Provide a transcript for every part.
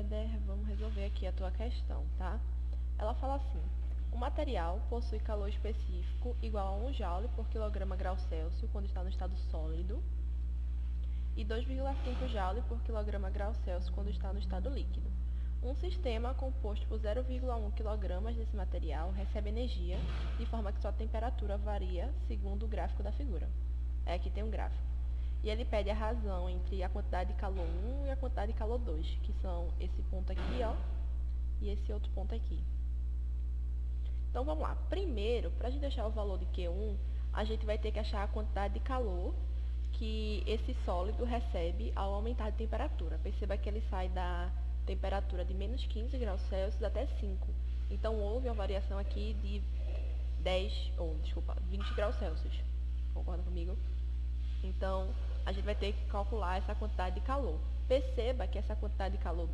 Éder, vamos resolver aqui a tua questão, tá? Ela fala assim: o material possui calor específico igual a 1 joule por quilograma grau Celsius quando está no estado sólido e 2,5 joule por quilograma grau Celsius quando está no estado líquido. Um sistema composto por 0,1 kg desse material recebe energia de forma que sua temperatura varia segundo o gráfico da figura. Aqui tem um gráfico. E ele pede a razão entre a quantidade de calor 1 e a quantidade de calor 2, que são esse ponto aqui, ó, e esse outro ponto aqui. Então, vamos lá. Primeiro, para a gente achar o valor de Q1, a gente vai ter que achar a quantidade de calor que esse sólido recebe ao aumentar de temperatura. Perceba que ele sai da temperatura de menos 15 graus Celsius até 5. Então, houve uma variação aqui de 20 graus Celsius. Concorda comigo? Então, a gente vai ter que calcular essa quantidade de calor. Perceba que essa quantidade de calor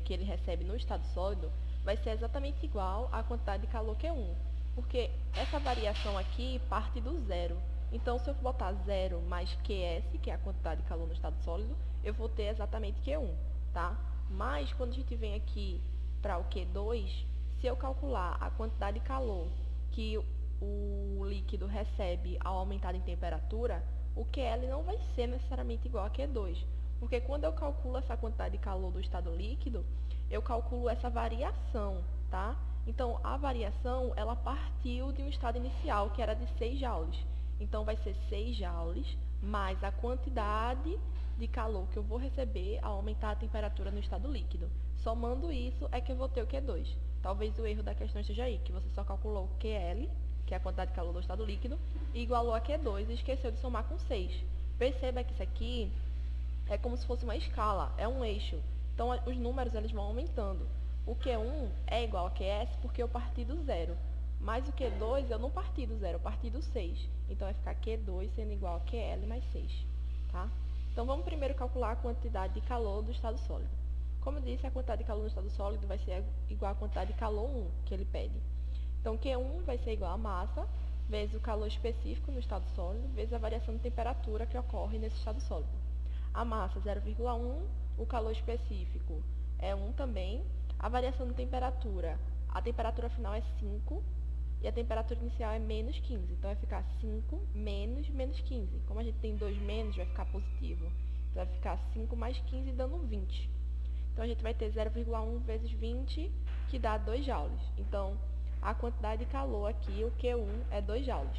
que ele recebe no estado sólido vai ser exatamente igual à quantidade de calor Q1, porque essa variação aqui parte do zero. Então, se eu botar 0 mais QS, que é a quantidade de calor no estado sólido, eu vou ter exatamente Q1, tá? Mas, quando a gente vem aqui para o Q2, se eu calcular a quantidade de calor que o líquido recebe ao aumentar em temperatura, o QL não vai ser necessariamente igual a Q2, porque quando eu calculo essa quantidade de calor do estado líquido, eu calculo essa variação, tá? Então, a variação, ela partiu de um estado inicial, que era de 6 joules. Então, vai ser 6 joules mais a quantidade de calor que eu vou receber ao aumentar a temperatura no estado líquido. Somando isso, é que eu vou ter o Q2. Talvez o erro da questão esteja aí, que você só calculou o QL, que é a quantidade de calor do estado líquido, e igualou a Q2 e esqueceu de somar com 6. Perceba que isso aqui é como se fosse uma escala, é um eixo. Então, os números eles vão aumentando. O Q1 é igual a QS porque eu parti do zero. Mas o Q2 eu não parti do zero, eu parti do 6. Então, vai ficar Q2 sendo igual a QL mais 6. Tá? Então, vamos primeiro calcular a quantidade de calor do estado sólido. Como eu disse, a quantidade de calor no estado sólido vai ser igual à quantidade de calor 1 que ele pede. Então, Q1 vai ser igual a massa vezes o calor específico no estado sólido vezes a variação de temperatura que ocorre nesse estado sólido. A massa 0,1, o calor específico é 1 também. A variação de temperatura, a temperatura final é 5 e a temperatura inicial é menos 15. Então, vai ficar 5 menos 15. Como a gente tem 2 menos, vai ficar positivo. Então, vai ficar 5 mais 15 dando 20. Então, a gente vai ter 0,1 vezes 20, que dá 2 joules. Então, a quantidade de calor aqui, o Q1, é 2 joules.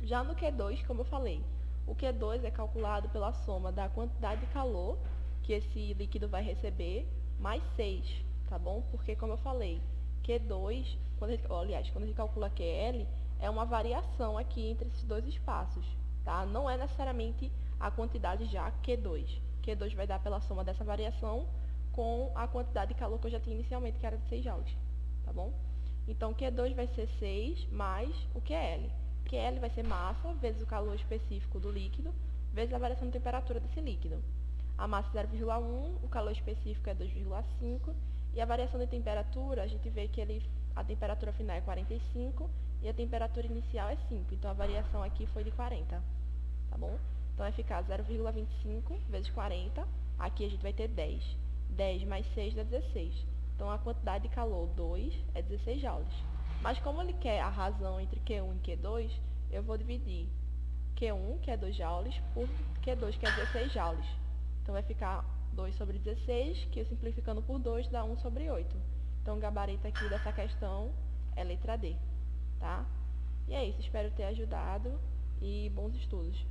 Já no Q2, como eu falei, o Q2 é calculado pela soma da quantidade de calor que esse líquido vai receber, mais 6, tá bom? Porque, como eu falei, Q2, quando a gente calcula QL, é uma variação aqui entre esses dois espaços, tá? Não é necessariamente a quantidade já Q2. Q2 vai dar pela soma dessa variação com a quantidade de calor que eu já tinha inicialmente, que era de 6 joules, tá bom? Então, Q2 vai ser 6 mais o QL. QL vai ser massa vezes o calor específico do líquido, vezes a variação de temperatura desse líquido. A massa é 0,1, o calor específico é 2,5, e a variação de temperatura, a gente vê que a temperatura final é 45 e a temperatura inicial é 5. Então, a variação aqui foi de 40, tá bom? Então, vai ficar 0,25 vezes 40, aqui a gente vai ter 10. 10 mais 6 dá 16. Então, a quantidade de calor 2 é 16 joules. Mas como ele quer a razão entre Q1 e Q2, eu vou dividir Q1, que é 2 joules, por Q2, que é 16 joules. Então, vai ficar 2 sobre 16, que simplificando por 2 dá 1 sobre 8. Então, o gabarito aqui dessa questão é letra D, tá? E é isso, espero ter ajudado e bons estudos.